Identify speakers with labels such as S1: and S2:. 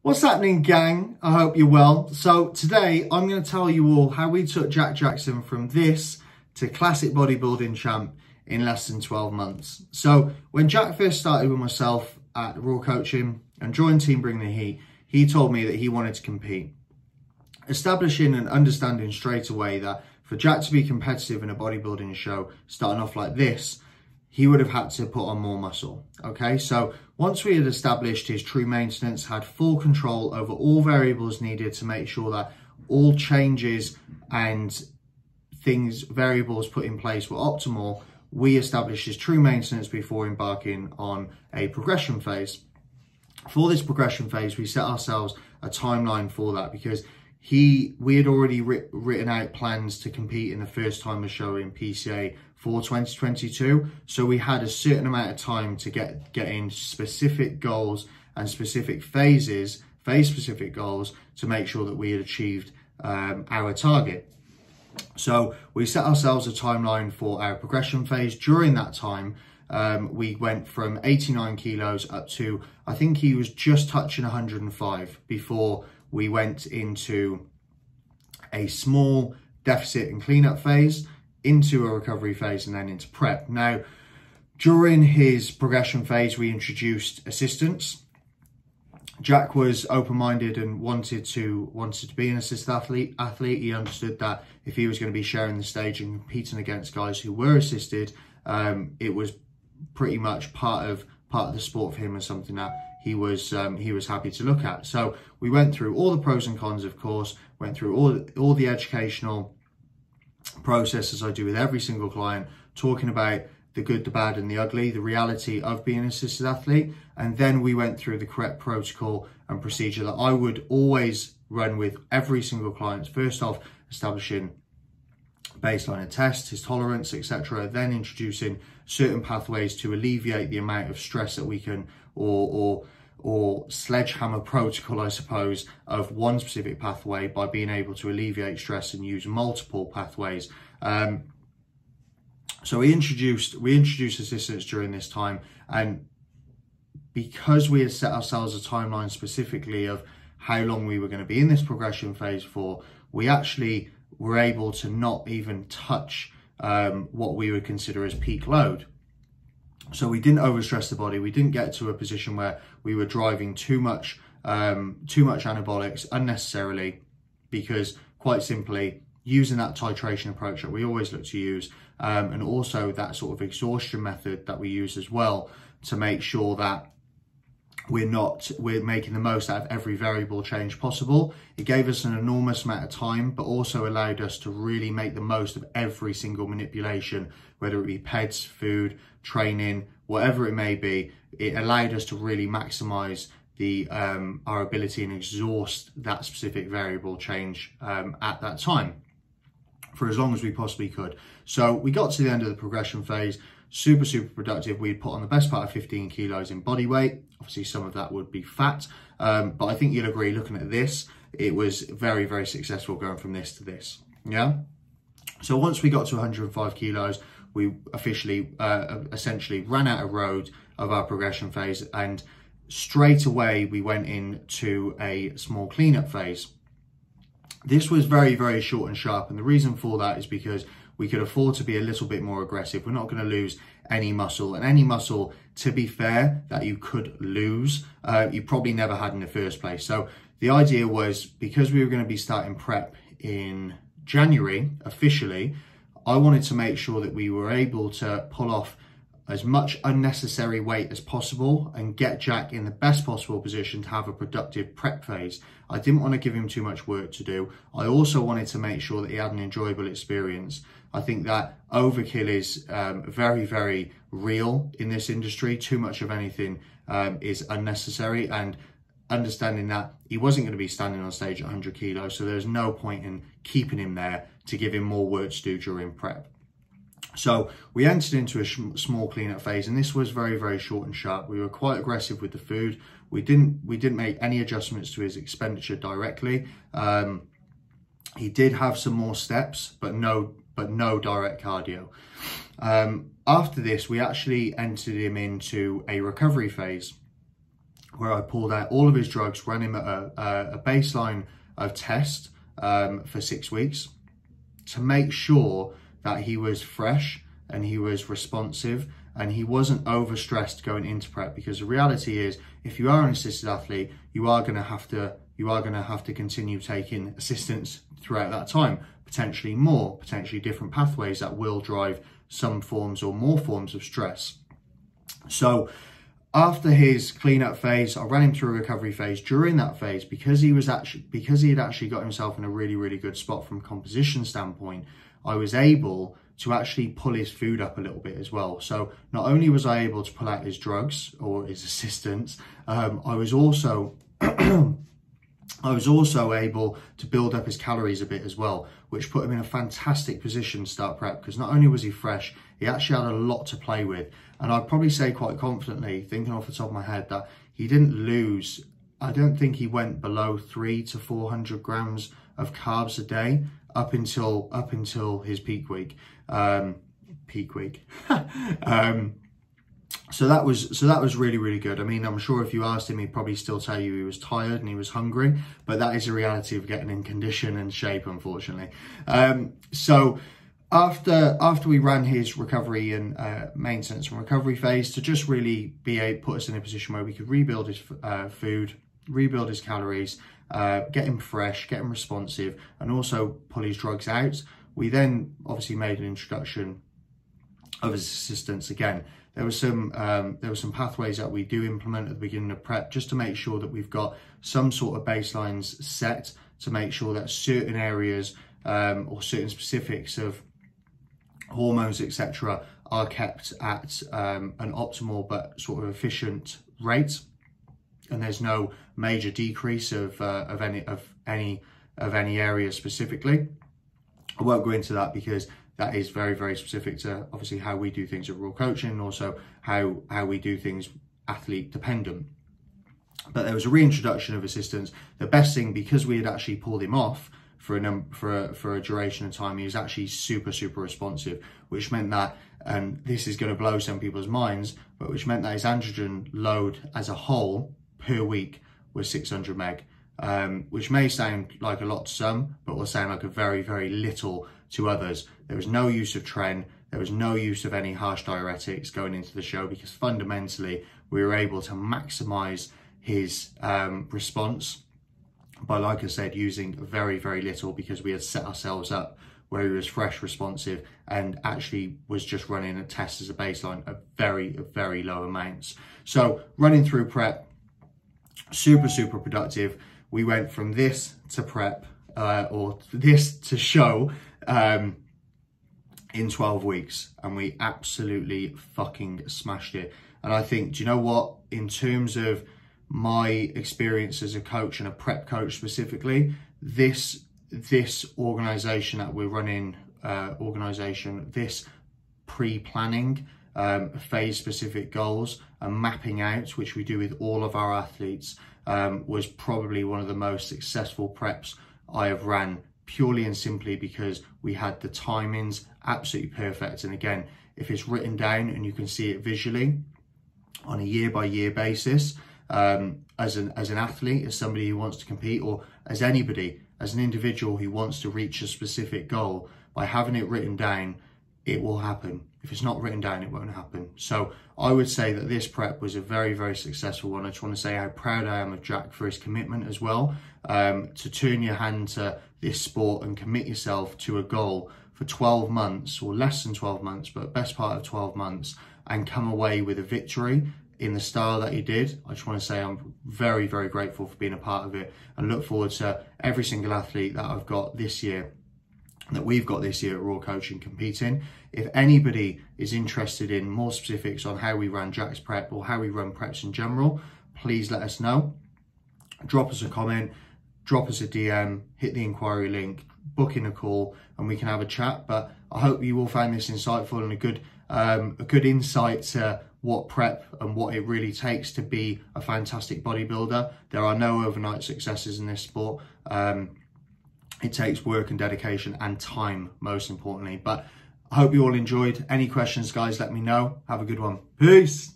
S1: What's happening, gang? I hope you're well. So today I'm going to tell you all how we took Jack Jackson from this to classic bodybuilding champ in less than 12 months. So when Jack first started with myself at Raw Coaching and joined Team Bring the Heat, he told me that he wanted to compete. Establishing and understanding straight away that for Jack to be competitive in a bodybuilding show, starting off like this, he would have had to put on more muscle. Okay, so once we had established his true maintenance, had full control over all variables needed to make sure that all changes and variables put in place were optimal, we established his true maintenance before embarking on a progression phase. For this progression phase, we set ourselves a timeline for that because we had already written out plans to compete in the first time of show in PCA for 2022. So we had a certain amount of time to get in specific goals and specific phase-specific goals to make sure that we had achieved our target. So we set ourselves a timeline for our progression phase. During that time, we went from 89 kilos up to, I think he was just touching 105 before we went into a small deficit and cleanup phase, into a recovery phase, and then into prep. Now, during his progression phase, we introduced assistance. Jack was open-minded and wanted to be an assisted athlete. He understood that if he was going to be sharing the stage and competing against guys who were assisted, it was pretty much part of the sport for him and something that he was happy to look at. So we went through all the pros and cons, of course, went through all the educational processes I do with every single client, talking about the good, the bad and the ugly, the reality of being an assisted athlete. And then we went through the correct protocol and procedure that I would always run with every single client. First off, establishing baseline and test, his tolerance, etc. Then introducing certain pathways to alleviate the amount of stress that we can, or sledgehammer protocol, I suppose, of one specific pathway by being able to alleviate stress and use multiple pathways. So we introduced assistance during this time, and because we had set ourselves a timeline specifically of how long we were going to be in this progression phase for, we actually were able to not even touch what we would consider as peak load. So we didn't overstress the body. We didn't get to a position where we were driving too much anabolics unnecessarily, because quite simply using that titration approach that we always look to use, and also that sort of exhaustion method that we use as well, to make sure that we're making the most out of every variable change possible. It gave us an enormous amount of time, but also allowed us to really make the most of every single manipulation, whether it be PEDs, food, training, whatever it may be. It allowed us to really maximize our ability and exhaust that specific variable change at that time for as long as we possibly could. So we got to the end of the progression phase, super productive. We'd put on the best part of 15 kilos in body weight. Obviously some of that would be fat, but I think you'll agree, looking at this, it was very successful going from this to this. Yeah. So once we got to 105 kilos, we officially essentially ran out of road of our progression phase, and straight away we went into a small cleanup phase. This was very short and sharp, and the reason for that is because we could afford to be a little bit more aggressive. We're not going to lose any muscle, and any muscle, to be fair, that you could lose, you probably never had in the first place. So the idea was, because we were going to be starting prep in January officially, I wanted to make sure that we were able to pull off as much unnecessary weight as possible and get Jack in the best possible position to have a productive prep phase. I didn't want to give him too much work to do. I also wanted to make sure that he had an enjoyable experience. I think that overkill is very real in this industry. Too much of anything is unnecessary, and understanding that he wasn't going to be standing on stage at 100 kilos, so there's no point in keeping him there to give him more work to do during prep. So we entered into a small cleanup phase, and this was very short and sharp. We were quite aggressive with the food. We didn't make any adjustments to his expenditure directly. He did have some more steps, but no direct cardio. After this, we actually entered him into a recovery phase. where I pulled out all of his drugs, ran him at a baseline of test for 6 weeks to make sure that he was fresh and he was responsive and he wasn't overstressed going into prep. Because the reality is, if you are an assisted athlete, you are going to have to continue taking assistance throughout that time, potentially more, potentially different pathways that will drive some forms or more forms of stress. So after his cleanup phase, I ran him through a recovery phase. During that phase, because he had actually got himself in a really, really good spot from a composition standpoint, I was able to actually pull his food up a little bit as well. So not only was I able to pull out his drugs or his assistance, I was also able to build up his calories a bit as well, which put him in a fantastic position to start prep, because not only was he fresh, he actually had a lot to play with. And I'd probably say quite confidently, thinking off the top of my head, that he didn't lose, I don't think he went below 300 to 400 grams of carbs a day up until his peak week. So that was really, really good. I mean, I'm sure if you asked him, he'd probably still tell you he was tired and he was hungry, but that is the reality of getting in condition and shape, unfortunately. So after we ran his recovery and maintenance and recovery phase to just really put us in a position where we could rebuild his food, rebuild his calories, get him fresh, get him responsive, and also pull his drugs out, we then obviously made an introduction of his assistance again. There were some pathways that we do implement at the beginning of prep, just to make sure that we've got some sort of baselines set, to make sure that certain areas or certain specifics of hormones, etc., are kept at an optimal but sort of efficient rate, and there's no major decrease of any area specifically. I won't go into that because that is very, very specific to obviously how we do things at Raw Coaching, and also how we do things athlete dependent. But there was a reintroduction of assistance. The best thing, because we had actually pulled him off for a duration of time, he was actually super, super responsive, which meant that, and this is going to blow some people's minds, but which meant that his androgen load as a whole per week was 600 meg, which may sound like a lot to some, but will sound like a very, very little to others. There was no use of tren, there was no use of any harsh diuretics going into the show, because fundamentally we were able to maximize his response by, like I said, using very, very little, because we had set ourselves up where he was fresh, responsive, and actually was just running a test as a baseline at very, very low amounts. So running through prep, super, super productive. We went from this to prep, or this to show, in 12 weeks, and we absolutely fucking smashed it. And I think, do you know what, in terms of my experience as a coach and a prep coach specifically, this organization that we're running, this pre-planning phase specific goals and mapping out, which we do with all of our athletes, was probably one of the most successful preps I have ran, purely and simply because we had the timings absolutely perfect. And again, if it's written down and you can see it visually on a year by year basis, as an athlete, as somebody who wants to compete, or as anybody, as an individual who wants to reach a specific goal, by having it written down, it will happen. If it's not written down, it won't happen. So I would say that this prep was a very, very successful one. I just want to say how proud I am of Jack for his commitment as well, to turn your hand to this sport and commit yourself to a goal for 12 months, or less than 12 months, but best part of 12 months, and come away with a victory in the style that he did. I just want to say I'm very, very grateful for being a part of it, and look forward to every single athlete that I've got this year, that we've got this year at Raw Coaching competing. If anybody is interested in more specifics on how we ran Jack's prep, or how we run preps in general, please let us know. Drop us a comment, drop us a DM, hit the inquiry link, book in a call, and we can have a chat. But I hope you all found this insightful and a good insight to what prep and what it really takes to be a fantastic bodybuilder. There are no overnight successes in this sport. It takes work and dedication and time, most importantly. But I hope you all enjoyed. Any questions, guys, let me know. Have a good one. Peace.